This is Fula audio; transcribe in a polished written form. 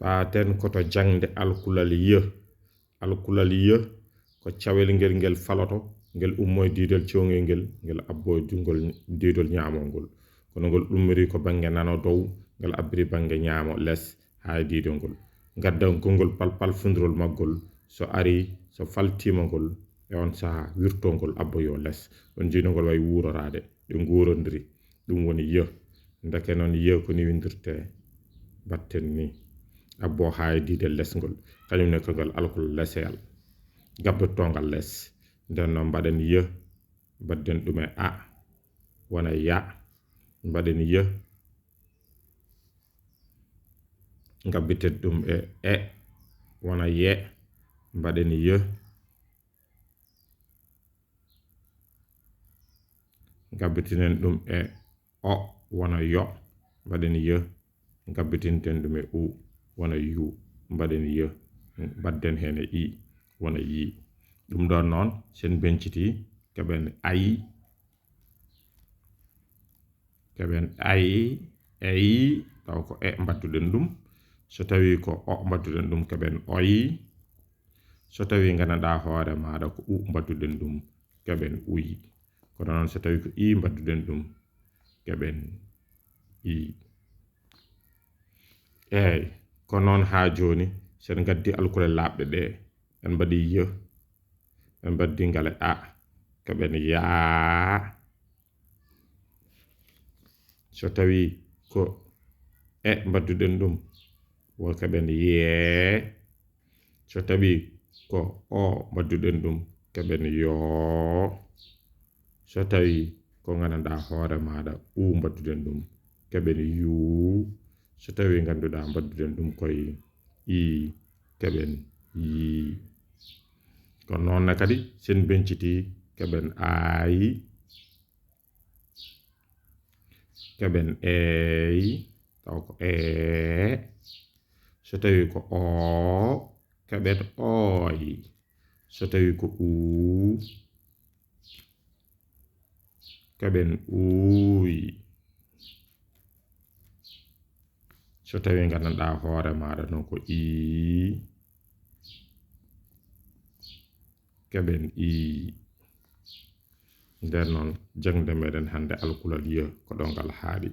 paaten koto jangde alkulal ye ko cawel ngel faloto ngel ummoy didol ciongel ngel abboy dungol didol nyaamol ngol kono ngol ummiri ko bange nano dow ngel abbiri bange nyaamo les hay didol ngol gadda gongol palpal fundrol maggol so ari so faltima ngol e on saha wirtongol abboyo les on jinogol way wurorade de ngurondiri dum woni ye ndake non ye ko ni windirte batten ni abbo hay didel lesngol kanyum ne ko gal alkul lesel gabbe tongal les den no mbaden ye badden dume a wana ya mbaden ye ngabbitet dum e wana ye mbaden ye ngabbitinen dum e o wana yo mbaden ye ngabbitinten dum e u wana yu mbaden ye badden hene i wana yi dum don non sen benciti keben ay taw ko e mbadduden dum so tawi ko o mbadduden dum keben oyi so tawi ganada hoore maada ko u mbadduden dum keben uyi ko non so tawi ko i mbadduden dum keben i ko non ha joni sen gaddi alkule labde de en badi ye en baddi ngale a keben ya so tawi ko e mbadduden dum wo keben ye so tawi ko o mbadduden dum keben yo so tawi ko gananda hoore maada u mbadduden dum keben yu so tawi ganduda mbadduden dum koy i keben yi ko non na kadi sen benciti keben ay keben ey taw ko so tawi ko o keben oy so tawi ko u keben uy so tawi ganduda hoore maada non ko i keben i nder non jangde meden hande alkulal ye ko dongal haadi